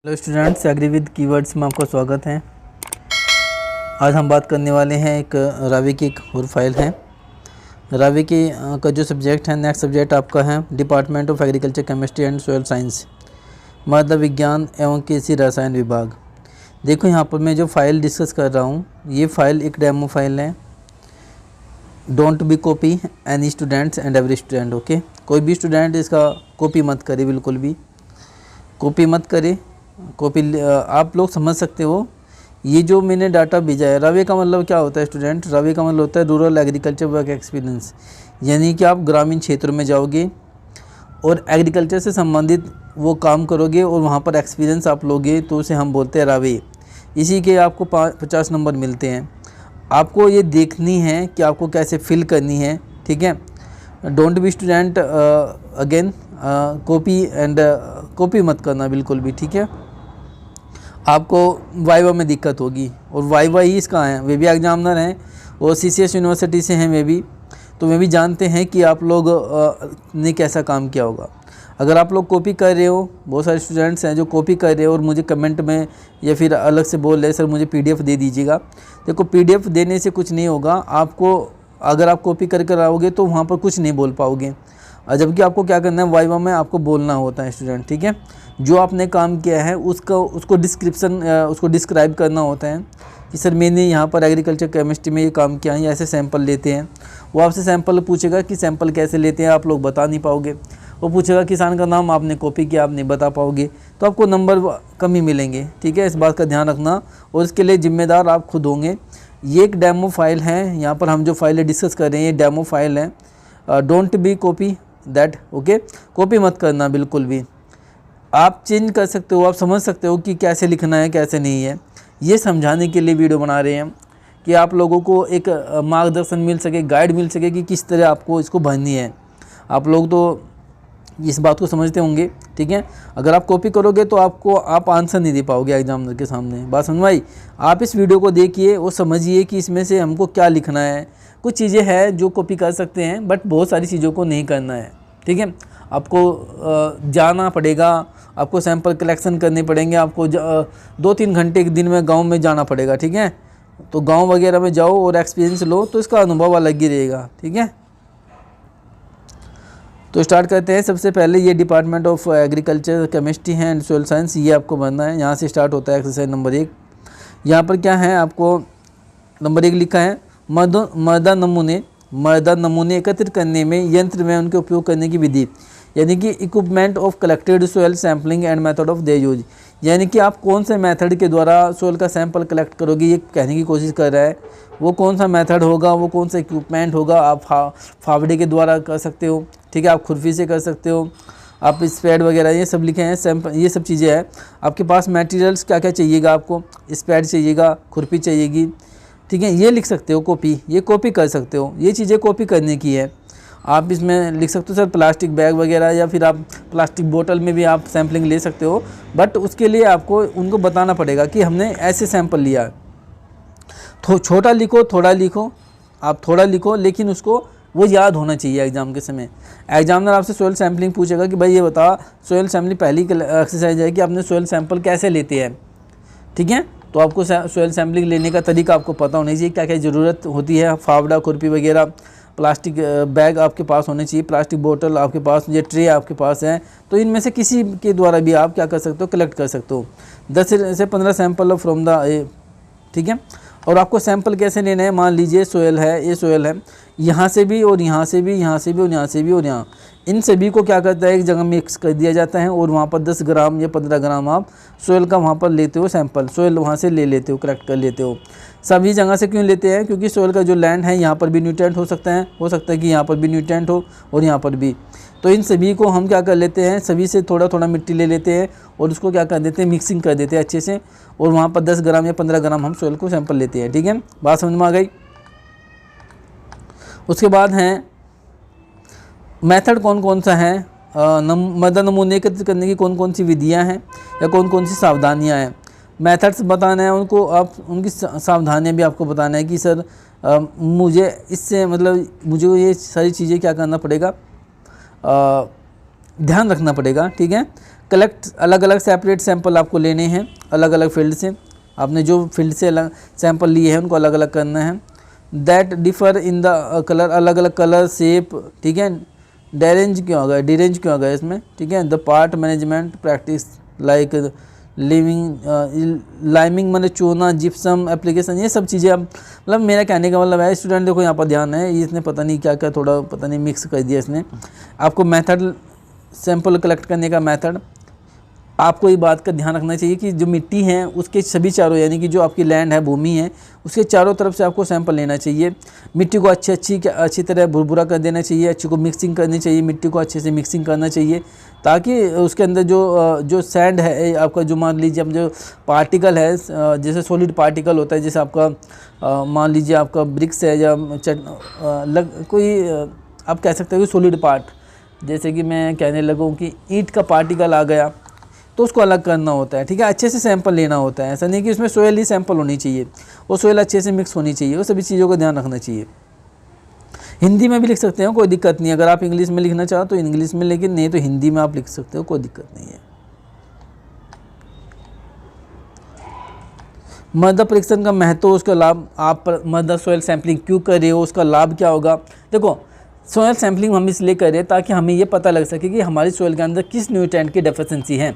Hello students, agri with keywords में आपका स्वागत है। आज हम बात करने वाले हैं एक रावी की एक और फाइल है। रावी की का जो सब्जेक्ट है, नेक्स्ट सब्जेक्ट आपका है department of agriculture chemistry and soil science, मृदा विज्ञान एवं कृषि रसायन विभाग। देखो यहाँ पर मैं जो फाइल डिस्कस कर रहा हूँ, ये फाइल एक डेमो फाइल है। Don't be copy any students and every student, okay. कोई भी स्टूडेंट इसका कॉपी मत करे, बिल्कुल भी कॉपी मत करे। कॉपी आप लोग समझ सकते हो। ये जो मैंने डाटा भेजा है, रवे का मतलब क्या होता है स्टूडेंट? रवे का मतलब होता है रूरल एग्रीकल्चर वर्क एक्सपीरियंस, यानी कि आप ग्रामीण क्षेत्रों में जाओगे और एग्रीकल्चर से संबंधित वो काम करोगे और वहाँ पर एक्सपीरियंस आप लोगे, तो उसे हम बोलते हैं रवे। इसी के आपको 50 नंबर मिलते हैं। आपको ये देखनी है कि आपको कैसे फिल करनी है, ठीक है। Don't be student again copy and copy मत करना बिल्कुल भी, ठीक है। आपको वाइवा में दिक्कत होगी, और वाइवा ही इसका है, वे भी एग्जामिनर हैं और सीसीएस यूनिवर्सिटी से हैं वे भी, तो वे भी जानते हैं कि आप लोग ने कैसा काम किया होगा। अगर आप लोग कॉपी कर रहे हो, बहुत सारे स्टूडेंट्स हैं जो कॉपी कर रहे हो और मुझे कमेंट में या फिर अलग से बोल रहे सर मुझे पीडीएफ दे दीजिएगा। देखो, पीडीएफ देने से कुछ नहीं होगा आपको। अगर आप कॉपी करके आओगे तो वहाँ पर कुछ नहीं बोल पाओगे, जबकि आपको क्या करना है, वाइवा में आपको बोलना होता है स्टूडेंट, ठीक है। जो आपने काम किया है उसको डिस्क्राइब करना होता है कि सर मैंने यहाँ पर एग्रीकल्चर केमिस्ट्री में ये काम किया है, ऐसे सैंपल लेते हैं। वो आपसे सैंपल पूछेगा कि सैंपल कैसे लेते हैं, आप लोग बता नहीं पाओगे। वो पूछेगा किसान का नाम, आपने कॉपी किया, आप नहीं बता पाओगे, तो आपको नंबर कम ही मिलेंगे, ठीक है। इस बात का ध्यान रखना, और इसके लिए जिम्मेदार आप खुद होंगे। ये एक डेमो फाइल है, यहाँ पर हम जो फाइलें डिस्कस कर रहे हैं ये डेमो फाइल है। Don't be copy that, okay. Copy मत करना बिल्कुल भी। आप चेंज कर सकते हो, आप समझ सकते हो कि कैसे लिखना है कैसे नहीं है। ये समझाने के लिए वीडियो बना रहे हैं कि आप लोगों को एक मार्गदर्शन मिल सके, गाइड मिल सके कि किस तरह आपको इसको भरनी है। आप लोग तो इस बात को समझते होंगे, ठीक है। अगर आप कॉपी करोगे तो आप आंसर नहीं दे पाओगे एग्जामिनर के सामने। बात समझ आई? आप इस वीडियो को देखिए और समझिए कि इसमें से हमको क्या लिखना है। कुछ चीज़ें हैं जो कॉपी कर सकते हैं, बट बहुत सारी चीज़ों को नहीं करना है, ठीक है। आपको जाना पड़ेगा, आपको सैंपल कलेक्शन करने पड़ेंगे, आपको 2-3 घंटे एक दिन में गांव में जाना पड़ेगा, ठीक है। तो गांव वगैरह में जाओ और एक्सपीरियंस लो, तो इसका अनुभव अलग ही रहेगा, ठीक है। तो स्टार्ट करते हैं। सबसे पहले ये डिपार्टमेंट ऑफ एग्रीकल्चर केमिस्ट्री है एंड सोयल साइंस, ये आपको भरना है। यहाँ से स्टार्ट होता है एक्सरसाइज नंबर 1। यहाँ पर क्या है, आपको नंबर 1 लिखा है मृदा नमूने एकत्रित करने में यंत्र में उनके उपयोग करने की विधि, यानी कि equipment of collected soil sampling and method of their use, यानी कि आप कौन से मेथड के द्वारा सोयल का सैंपल कलेक्ट करोगे, ये कहने की कोशिश कर रहा है। वो कौन सा मेथड होगा, वो कौन सा इक्विपमेंट होगा। आप फावड़े के द्वारा कर सकते हो, ठीक है। आप खुरपी से कर सकते हो, आप स्पैड वगैरह ये सब लिखे हैं, सैंपल ये सब चीज़ें हैं। आपके पास मटेरियल्स क्या क्या चाहिएगा, आपको स्पैड चाहिएगा, खुरपी चाहिएगी, ठीक है। ये लिख सकते हो कॉपी, ये कॉपी कर सकते हो, ये चीज़ें कॉपी करने की है। आप इसमें लिख सकते हो सर प्लास्टिक बैग वगैरह, या फिर आप प्लास्टिक बोतल में भी आप सैम्पलिंग ले सकते हो, बट उसके लिए आपको उनको बताना पड़ेगा कि हमने ऐसे सैंपल लिया। तो छोटा लिखो, थोड़ा लिखो, आप थोड़ा लिखो, लेकिन उसको वो याद होना चाहिए एग्जाम के समय। एग्जामिनर आपसे सोयल सैम्पलिंग पूछेगा कि भाई ये बता, सोयल सैम्पलिंग पहली एक्सरसाइज है कि आपने सोयल सैंपल कैसे लेते हैं, ठीक है। तो आपको सोयल सैम्पलिंग लेने का तरीका आपको पता होना चाहिए, क्या क्या ज़रूरत होती है। फावड़ा, खुरपी वगैरह, प्लास्टिक बैग आपके पास होने चाहिए, प्लास्टिक बोतल आपके पास, ये ट्रे आपके पास है। तो इनमें से किसी के द्वारा भी आप क्या कर सकते हो, कलेक्ट कर सकते हो 10 से 15 सैंपल फ्रॉम द, ठीक है। और आपको सैंपल कैसे लेना है, मान लीजिए सोयल है, ये सोयल है, यहाँ से भी और यहाँ से भी, यहाँ से भी और यहाँ से भी और यहाँ, इन सभी को क्या करता है, एक जगह मिक्स कर दिया जाता है और वहाँ पर 10 ग्राम या 15 ग्राम आप सोयल का वहाँ पर लेते हो सैंपल, सोयल वहाँ से ले लेते हो, कलेक्ट कर लेते हो। सभी जगह से क्यों लेते हैं, क्योंकि सोयल का जो लैंड है यहाँ पर भी न्यूट्रिएंट हो सकता है कि यहाँ पर भी न्यूट्रिएंट हो और यहाँ पर भी। तो इन सभी को हम क्या कर लेते हैं, सभी से थोड़ा थोड़ा मिट्टी ले लेते हैं और उसको क्या कर देते हैं, मिक्सिंग कर देते हैं अच्छे से, और वहाँ पर 10 ग्राम या 15 ग्राम हम सोयल को सैंपल लेते हैं, ठीक है। बात समझ में आ गई? उसके बाद हैं मेथड कौन कौन सा है, मृदा नमूने एकत्रित करने की कौन कौन सी विधियां हैं या कौन कौन सी सावधानियां हैं। मेथड्स बताना है उनको, आप उनकी सावधानियां भी आपको बताना है कि सर मुझे इससे मतलब मुझे ये सारी चीज़ें क्या करना पड़ेगा, ध्यान रखना पड़ेगा, ठीक है। कलेक्ट अलग अलग सेपरेट सैंपल आपको लेने हैं अलग अलग फील्ड से, आपने जो फील्ड से अलग सैंपल लिए हैं उनको अलग अलग करना है। That differ in the colour, अलग अलग कलर शेप, ठीक है। डेरेंज क्यों आ गया, डिरेंज क्यों आ गया इसमें, ठीक है। The part management practice like liming मैंने चूना, जिप्सम एप्लीकेशन, ये सब चीज़ें अब मतलब मेरा कहने का मतलब है स्टूडेंट देखो यहाँ पर ध्यान है, इसने पता नहीं क्या क्या थोड़ा पता नहीं मिक्स कर दिया इसने। आपको मेथड सैंपल कलेक्ट करने का मेथड, आपको ये बात का ध्यान रखना चाहिए कि जो मिट्टी है उसके सभी चारों, यानी कि जो आपकी लैंड है भूमि है उसके चारों तरफ से आपको सैंपल लेना चाहिए। मिट्टी को अच्छी तरह भुरभुरा कर देना चाहिए, अच्छी को मिक्सिंग करनी चाहिए, मिट्टी को अच्छे से मिक्सिंग करना चाहिए ताकि उसके अंदर जो सैंड है आपका, जो मान लीजिए अब जो पार्टिकल है जैसे सॉलिड पार्टिकल होता है, जैसे आपका मान लीजिए आपका ब्रिक्स है या कोई आप कह सकते हो कि सॉलिड पार्ट, जैसे कि मैं कहने लगूँ कि ईंट का पार्टिकल आ गया तो उसको अलग करना होता है, ठीक है। अच्छे से सैंपल लेना होता है, ऐसा नहीं कि उसमें सोयल ही सैंपल होनी चाहिए, वो सोयल अच्छे से मिक्स होनी चाहिए, वो सभी चीज़ों का ध्यान रखना चाहिए। हिंदी में भी लिख सकते हो, कोई दिक्कत नहीं, अगर आप इंग्लिश में लिखना चाहो तो इंग्लिश में, लेकिन नहीं तो हिंदी में आप लिख सकते हो, कोई दिक्कत नहीं है। मृदा परीक्षण का महत्व, उसका लाभ, आप मृदा सोयल सैंपलिंग क्यों कर रहे हो, उसका लाभ क्या होगा। देखो सोयल सैंपलिंग हम इसलिए कर रहे हैं ताकि हमें ये पता लग सके कि हमारी सोयल के अंदर किस न्यूट्रिएंट की डेफिशिएंसी है।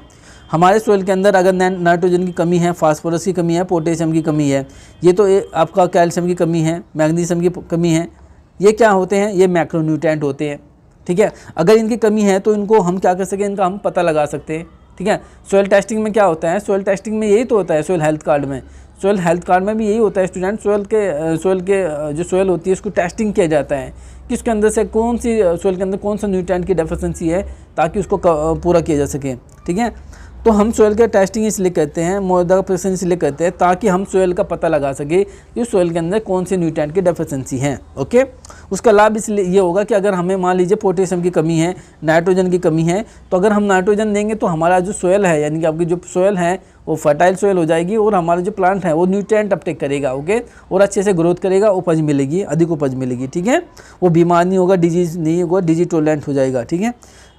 हमारे सोयल के अंदर अगर नाइट्रोजन की कमी है, फास्फोरस की कमी है, पोटेशियम की कमी है, ये तो आपका कैल्शियम की कमी है, मैग्नीशियम की कमी है, ये क्या होते हैं, ये मैक्रोन्यूट्रिएंट होते हैं, ठीक है। अगर इनकी कमी है तो इनको हम क्या कर सकें, इनका हम पता लगा सकते हैं, ठीक है। सोयल टेस्टिंग में क्या होता है, सोयल टेस्टिंग में यही तो होता है, सोयल हेल्थ कार्ड में, सोयल हेल्थ कार्ड में भी यही होता है स्टूडेंट, सोयल के जो सोयल होती है उसको टेस्टिंग किया जाता है कि उसके अंदर से कौन सी सोयल के अंदर कौन सा न्यूट्रिएंट की डेफिशिएंसी है ताकि उसको पूरा किया जा सके, ठीक है। तो हम सोयल का टेस्टिंग इसलिए करते हैं, मृदा परीक्षण इसलिए करते हैं ताकि हम सोयल का पता लगा सके कि सोयल के अंदर कौन से न्यूट्रिएंट की डेफिशिएंसी है, ओके। उसका लाभ इसलिए ये होगा कि अगर हमें मान लीजिए पोटेशियम की कमी है, नाइट्रोजन की कमी है, तो अगर हम नाइट्रोजन देंगे तो हमारा जो सोयल है, यानी कि आपकी जो सोयल है वो फर्टाइल सोयल हो जाएगी और हमारा जो प्लांट है वो न्यूट्रिएंट अपटेक करेगा, ओके, और अच्छे से ग्रोथ करेगा, उपज मिलेगी, अधिक उपज मिलेगी, ठीक है। वो बीमार नहीं होगा, डिजीज नहीं होगा, डिजीज टॉलरेंट हो जाएगा, ठीक है।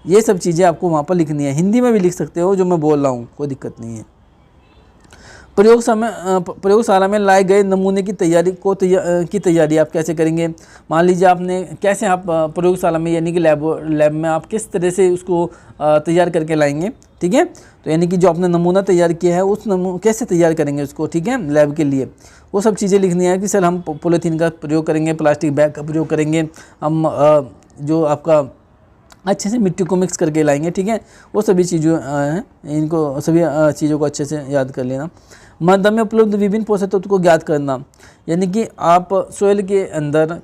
ये सब चीज़ें आपको वहाँ पर लिखनी है, हिंदी में भी लिख सकते हो जो मैं बोल रहा हूँ, कोई दिक्कत नहीं है। प्रयोगशाला में लाए गए नमूने की तैयारी आप कैसे करेंगे। मान लीजिए आपने कैसे आप प्रयोगशाला में यानी कि लैब में आप किस तरह से उसको तैयार करके लाएंगे, ठीक है। तो यानी कि जो आपने नमूना तैयार किया है उस कैसे तैयार करेंगे उसको, ठीक है, लैब के लिए वो सब चीज़ें लिखनी है कि सर हम पॉलीथीन का प्रयोग करेंगे, प्लास्टिक बैग का प्रयोग करेंगे, हम जो आपका अच्छे से मिट्टी को मिक्स करके लाएंगे, ठीक है। वो सभी चीज़ों हैं, इनको सभी चीज़ों को अच्छे से याद कर लेना। मृदा में उपलब्ध विभिन्न पोषक तत्व को ज्ञात करना, यानी कि आप सोयल के अंदर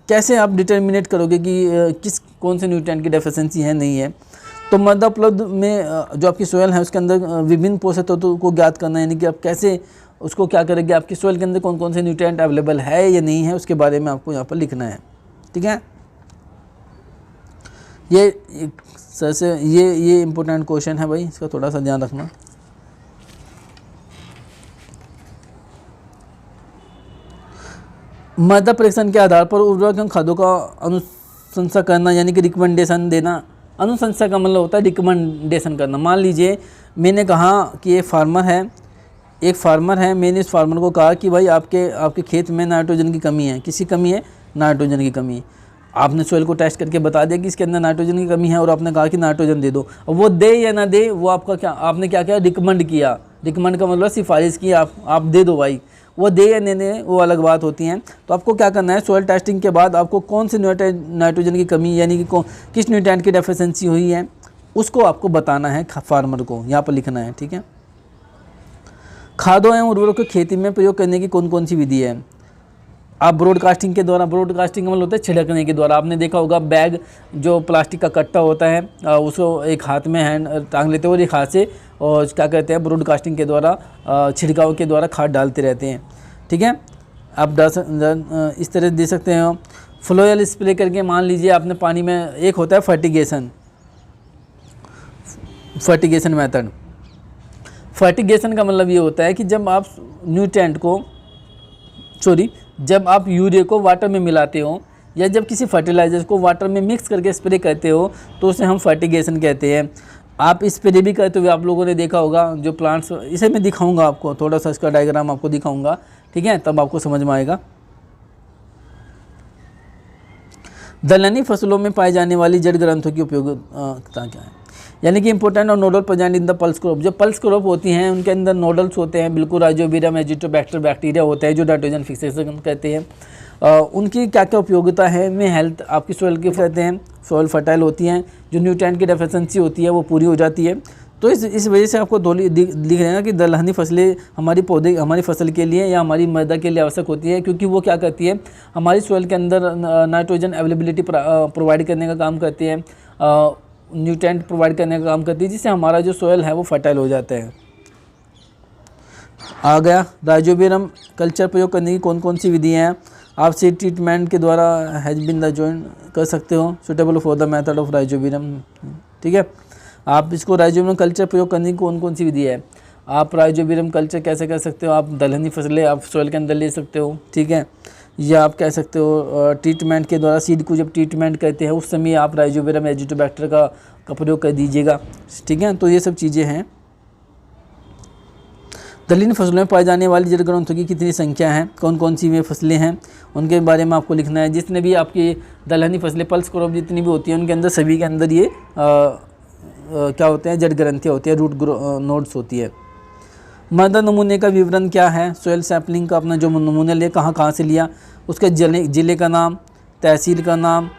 कैसे आप डिटर्मिनेट करोगे कि कौन से न्यूट्रिएंट की डेफिशिएंसी है नहीं है। तो मृदा उपलब्ध में जो आपकी सोयल है उसके अंदर विभिन्न पोषक तत्वों को ज्ञात करना, यानी कि आप कैसे उसको क्या करेंगे, आपकी सोयल के अंदर कौन कौन से न्यूट्रिएंट अवेलेबल है या नहीं है उसके बारे में आपको यहाँ पर लिखना है, ठीक है। ये सर से ये इम्पोर्टेंट क्वेश्चन है भाई, इसका थोड़ा सा ध्यान रखना। मृदा परीक्षण के आधार पर उर्वरक एवं खादों का अनुशंसा करना, यानी कि रिकमेंडेशन देना। अनुशंसा का मतलब होता है रिकमेंडेशन करना। मान लीजिए मैंने कहा कि एक फार्मर है, मैंने इस फार्मर को कहा कि भाई आपके खेत में नाइट्रोजन की कमी है, किसी कमी है, नाइट्रोजन की कमी। आपने सोयल को टेस्ट करके बता दिया कि इसके अंदर नाइट्रोजन की कमी है और आपने कहा कि नाइट्रोजन दे दो। अब वो दे या ना दे वो आपका क्या, आपने क्या किया, रिकमेंड किया। रिकमेंड का मतलब सिफारिश की, आप दे दो भाई, वो दे या नहीं दे वो अलग बात होती हैं। तो आपको क्या करना है, सोयल टेस्टिंग के बाद आपको कौन सी नाइट्रोजन की कमी यानी कि किस न्यूट्रिएंट की डेफिशिएंसी हुई है उसको आपको बताना है फार्मर को, यहाँ पर लिखना है, ठीक है। खादों एवं उर्वरकों की खेती में प्रयोग करने की कौन कौन सी विधि है। आप ब्रॉडकास्टिंग के द्वारा, ब्रॉडकास्टिंग का मतलब होता है छिड़कने के द्वारा। आपने देखा होगा बैग जो प्लास्टिक का कट्टा होता है उसको एक हाथ में हैंड टांग लेते हैं और एक हाथ से और क्या कहते हैं ब्रॉडकास्टिंग के द्वारा छिड़काव के द्वारा खाद डालते रहते हैं, ठीक है। आप इस तरह दे सकते हैं। फ्लोयल स्प्रे करके, मान लीजिए आपने पानी में, एक होता है फर्टिगेशन मेथड। फर्टिगेशन का मतलब ये होता है कि जब आप यूरिया को वाटर में मिलाते हो या जब किसी फर्टिलाइजर को वाटर में मिक्स करके स्प्रे करते हो तो उसे हम फर्टिगेशन कहते हैं। आप इस पे भी करते हुए आप लोगों ने देखा होगा जो प्लांट्स, इसे मैं दिखाऊंगा आपको, थोड़ा सा इसका डायग्राम आपको दिखाऊंगा, ठीक है, तब आपको समझ में आएगा। दलहनी फसलों में पाए जाने वाली जड़ ग्रंथों की उपयोगिता क्या है, यानी कि इंपॉर्टेंट और nodal present in the pulse crop. जो पल्स क्रॉप होती हैं उनके अंदर नोडल्स होते हैं, बिल्कुल राइजोबियम एजिटोबैक्टर बैक्टीरिया होते हैं जो नाइट्रोजन फिक्सेशन कहते हैं। उनकी क्या क्या उपयोगिता है में हेल्थ आपकी सॉइल की कहते हैं, सॉइल फर्टाइल होती हैं, जो न्यूट्रिएंट की डेफिशिएंसी होती है वो पूरी हो जाती है। तो इस वजह से आपको दिख रहा है कि दलहनी फसलें हमारी फसल के लिए या हमारी मृदा के लिए आवश्यक होती है, क्योंकि वो क्या करती है, हमारी सॉइल के अंदर नाइट्रोजन अवेलेबिलिटी प्रोवाइड करने का काम करती है, न्यूट्रिएंट प्रोवाइड करने का काम करती है, जिससे हमारा जो सॉइल है वो फर्टाइल हो जाता है। आ गया राइजोबियम कल्चर प्रयोग करने की कौन कौन सी विधियाँ हैं। आप सीड ट्रीटमेंट के द्वारा हैज बिन द जॉइन कर सकते हो, suitable for the method of rhizobium, ठीक है। आप इसको राइजोबियम कल्चर प्रयोग करने की कौन कौन सी विधि है। आप राइजोबियम कल्चर कैसे कर सकते हो, आप दलहनी फसलें आप सॉइल के अंदर ले सकते हो, ठीक है, या आप कह सकते हो ट्रीटमेंट के द्वारा सीड को जब ट्रीटमेंट करते हैं उस समय आप राइजोबियम एजिटोबैक्टर का प्रयोग कर दीजिएगा, ठीक है। तो ये सब चीज़ें हैं। दलहनी फसलों में पाए जाने वाली जड़ ग्रंथों की कितनी संख्या है, कौन कौन सी वे फसलें हैं, उनके बारे में आपको लिखना है। जितने भी आपकी दलहनी फसलें पल्स क्रॉप जितनी भी होती हैं उनके अंदर सभी के अंदर ये क्या होते हैं, जड़ ग्रंथियाँ होती है, रूट नोड्स होती है। मृदा नमूने का विवरण क्या है, सॉइल सैंपलिंग का अपना जो नमूने लिया कहाँ से लिया, उसके जिले का नाम, तहसील का नाम,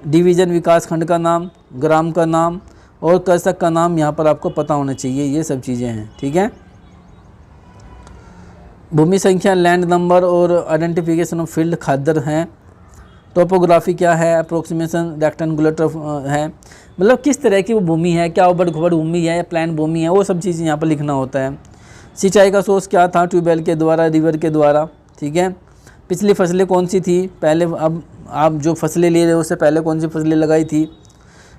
डिवीज़न विकास खंड का नाम, ग्राम का नाम और कृषक का नाम यहाँ पर आपको पता होना चाहिए। ये सब चीज़ें हैं, ठीक है। भूमि संख्या, लैंड नंबर और आइडेंटिफिकेशन ऑफ फील्ड खादर हैं। टोपोग्राफी क्या है, अप्रोक्सीमेशन रेक्टेंगुलर है, मतलब किस तरह की वो भूमि है, क्या उबड़ खुबड़ भूमि है या प्लान भूमि है, वो सब चीज़ यहाँ पर लिखना होता है। सिंचाई का सोर्स क्या था, ट्यूबवेल के द्वारा, रिवर के द्वारा, ठीक है। पिछली फसलें कौन सी थी पहले, अब आप जो फसलें ले रहे हो उससे पहले कौन सी फसलें लगाई थी।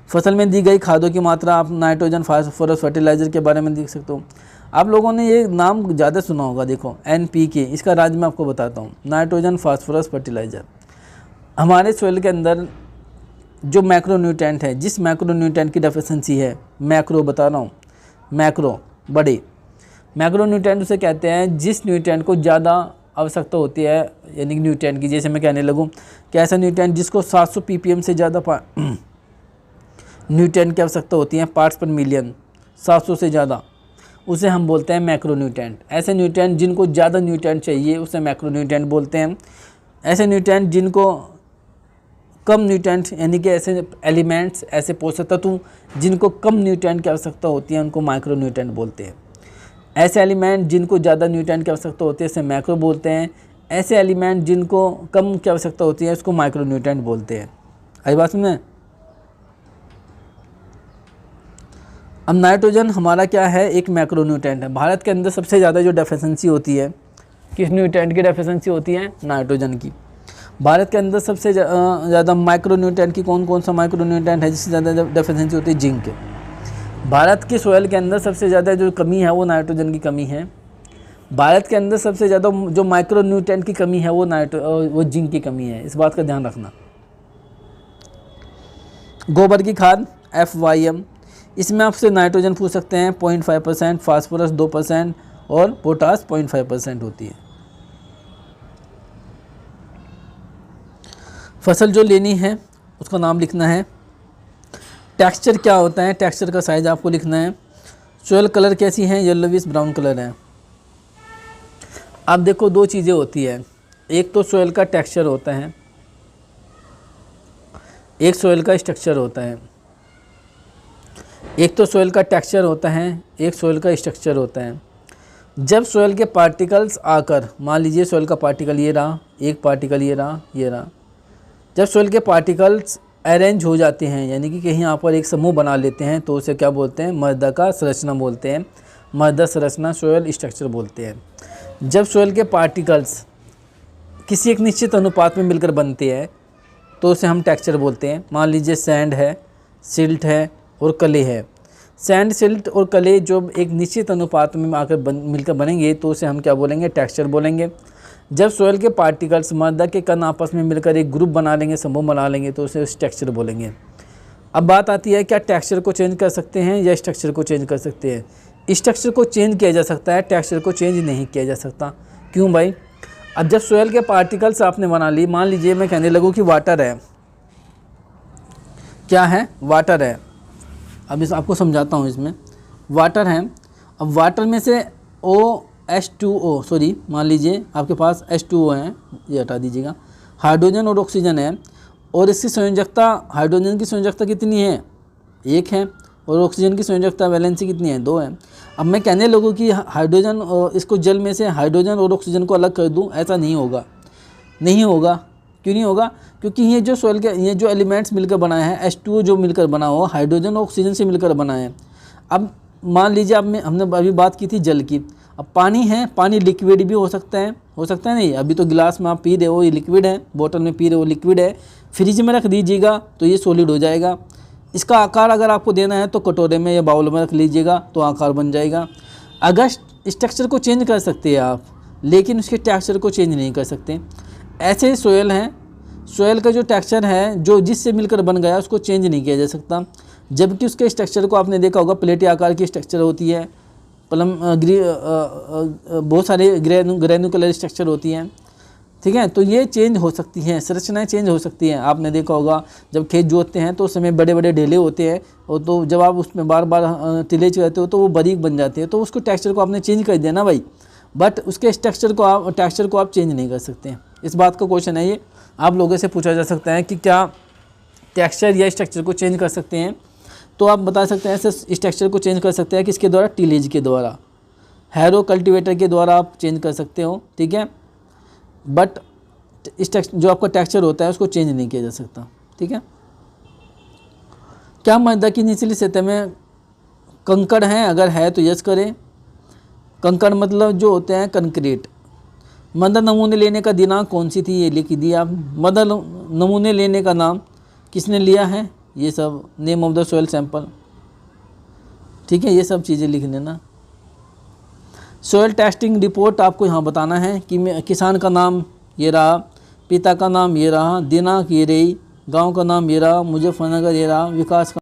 फसल में दी गई खादों की मात्रा, आप नाइट्रोजन फास्फोरस फर्टिलाइज़र के बारे में देख सकते हो। आप लोगों ने ये नाम ज़्यादा सुना होगा, देखो NPK, इसका राज मैं आपको बताता हूँ, नाइट्रोजन फास्फोरस फर्टिलाइज़र। हमारे सॉइल के अंदर जो मैक्रोन्यूट्रेंट है, जिस मैक्रोन्यूट्रेंट की डेफिशिएंसी है, मैक्रो बता रहा हूँ, मैक्रो बड़े, मैक्रोन्यूट्रेंट उसे कहते हैं जिस न्यूट्रेंट को ज़्यादा आवश्यकता होती है, यानी कि न्यूट्रेंट की, जैसे मैं कहने लगूँ कि ऐसा न्यूट्रेंट जिसको 700 ppm से ज़्यादा न्यूट्रेंट की आवश्यकता होती है, पार्ट्स पर मिलियन, 700 से ज़्यादा, उसे हम बोलते हैं मैक्रोन्यूट्रेंट। ऐसे न्यूट्रेंट जिनको ज़्यादा न्यूट्रेंट चाहिए उसे मैक्रोन्यूट्रेंट बोलते हैं। ऐसे न्यूट्रेंट जिनको कम न्यूट्रेंट, यानी कि ऐसे एलिमेंट्स, ऐसे पोषक तत्व जिनको कम न्यूट्रेंट की आवश्यकता होती है उनको माइक्रोन्यूट्रेंट बोलते हैं। ऐसे एलिमेंट जिनको ज़्यादा न्यूट्रेंट की आवश्यकता होती है उसे मैक्रो बोलते हैं। ऐसे एलिमेंट जिनको कम की आवश्यकता होती है उसको माइक्रोन्यूट्रेंट बोलते हैं। आई बात सुने। अब नाइट्रोजन हमारा क्या है, एक मैक्रोन्यूट्रेंट है। भारत के अंदर सबसे ज़्यादा जो डेफिशिएंसी होती है, किस न्यूट्रेंट की डेफिशिएंसी होती है, नाइट्रोजन की। भारत के अंदर सबसे ज़्यादा माइक्रोन्यूट्रेंट की कौन से माइक्रोन्यूट्रेंट है जिससे ज़्यादा डेफिशिएंसी होती है, जिंक। भारत के सोयल के अंदर सबसे ज़्यादा जो कमी है वो नाइट्रोजन की कमी है। भारत के अंदर सबसे ज़्यादा जो माइक्रोन्यूट्रेंट की कमी है वो जिंक की कमी है, इस बात का ध्यान रखना। गोबर की खाद FYM, इसमें आपसे नाइट्रोजन पूछ सकते हैं 0.5%, फास्फोरस 2% और पोटास 0.5% होती है। फसल जो लेनी है उसका नाम लिखना है। टेक्सचर क्या होता है, टेक्सचर का साइज आपको लिखना है। सॉइल कलर कैसी है, येलोविश ब्राउन कलर है। अब देखो दो चीज़ें होती है, एक तो सॉइल का टेक्सचर होता है, एक सॉइल का स्ट्रक्चर होता है। एक तो सॉइल का टेक्सचर होता है, एक सॉइल का स्ट्रक्चर होता है। जब सॉइल के पार्टिकल्स आकर, मान लीजिए सॉइल का पार्टिकल ये रहा, एक पार्टिकल ये रहा, ये रहा, जब सॉइल के पार्टिकल्स अरेंज हो जाते हैं, यानी कि कहीं यहाँ पर एक समूह बना लेते हैं, तो उसे क्या बोलते हैं, मृदा का संरचना बोलते हैं। मृदा संरचना सॉइल स्ट्रक्चर बोलते हैं। जब सॉइल के पार्टिकल्स किसी एक निश्चित अनुपात में मिलकर बनते हैं तो उसे हम टेक्सचर बोलते हैं। मान लीजिए सैंड है, सिल्ट है और कले है। सैंड, सिल्ट और कले जो एक निश्चित अनुपात में आकर मिलकर बनेंगे तो उसे हम क्या बोलेंगे, टेक्सचर बोलेंगे। जब सॉइल के पार्टिकल्स मृदा के कण आपस में मिलकर एक ग्रुप बना लेंगे, समूह बना लेंगे, तो उसे टेक्सचर बोलेंगे। अब बात आती है क्या टेक्सचर को चेंज कर सकते हैं या स्ट्रक्चर को चेंज कर सकते हैं। स्ट्रक्चर को चेंज किया जा सकता है, टेक्सचर को चेंज नहीं किया जा सकता। क्यों भाई? अब जब सोयल के पार्टिकल्स आपने बना ली, मान लीजिए मैं कहने लगूँ कि वाटर है, क्या है? वाटर है। अब इस आपको समझाता हूँ। इसमें वाटर है, अब वाटर में से H2O, सॉरी मान लीजिए आपके पास H2O है, ये हटा दीजिएगा, हाइड्रोजन और ऑक्सीजन है, और इसकी संयोजकता, हाइड्रोजन की संयोजकता कितनी है? 1 है, और ऑक्सीजन की संयोजकता वैलेंसी कितनी है? 2 है। अब मैं कहने लगूँ कि हाइड्रोजन और इसको जल में से हाइड्रोजन और ऑक्सीजन को अलग कर दूँ, ऐसा नहीं होगा। नहीं होगा। क्यों नहीं होगा? क्योंकि ये जो सोयल के ये जो एलिमेंट्स मिलकर बनाए हैं, H2O जो मिलकर बना हो, हाइड्रोजन और ऑक्सीजन से मिलकर बना है। अब मान लीजिए अब हमने अभी बात की थी जल की। अब पानी है, पानी लिक्विड भी हो सकता है नहीं? अभी तो गिलास में आप पी रहे हो, ये लिक्विड है, बोतल में पी रहे हो, लिक्विड है। फ्रिज में रख दीजिएगा तो ये सॉलिड हो जाएगा। इसका आकार अगर आपको देना है तो कटोरे में या बाउल में रख लीजिएगा तो आकार बन जाएगा। अगर स्ट्रक्चर को चेंज कर सकते हैं आप, लेकिन उसके टेक्सचर को चेंज नहीं कर सकते। ऐसे सोयल हैं, सोयल का जो टेक्सचर है, जो जिससे मिलकर बन गया, उसको चेंज नहीं किया जा सकता। जबकि उसके स्ट्रक्चर को आपने देखा होगा, प्लेटी आकार की स्ट्रक्चर होती है, बहुत सारे ग्रेनुकुलर स्ट्रक्चर होती हैं, ठीक है? तो ये चेंज हो सकती हैं, संरचनाएं चेंज हो सकती हैं। आपने देखा होगा जब खेत जोतते हैं तो उस समय बड़े बड़े ढेले होते हैं, और तो जब आप उसमें बार बार टिलेज करते हो तो वो बारीक बन जाते हैं, तो उसको टेक्सचर को आपने चेंज कर दिया ना भाई, बट उसके टेक्सचर को आप चेंज नहीं कर सकते। इस बात का क्वेश्चन है, ये आप लोगों से पूछा जा सकता है कि क्या टेक्सचर या स्ट्रक्चर को चेंज कर सकते हैं? तो आप बता सकते हैं ऐसे स्ट्रक्चर को चेंज कर सकते हैं किसके द्वारा? टिलेज के द्वारा, हैरो कल्टीवेटर के द्वारा आप चेंज कर सकते हो, ठीक है? बट जो आपका टेक्सचर होता है उसको चेंज नहीं किया जा सकता, ठीक है? क्या मृदा की निचली सतह में कंकड़ हैं? अगर है तो यस करें। कंकड़ मतलब जो होते हैं कंक्रीट। मृदा नमूने लेने का दिनांक कौन सी थी? ये लिख दिया। मृदा नमूने लेने का नाम किसने लिया है? ये सब name of the soil sample, ठीक है? ये सब चीज़ें लिख लेना। सोयल टेस्टिंग रिपोर्ट आपको यहाँ बताना है कि किसान का नाम ये रहा, पिता का नाम ये रहा, दिनांक ये रही, गांव का नाम ये रहा, मुजफ्फरनगर ये रहा, विकास का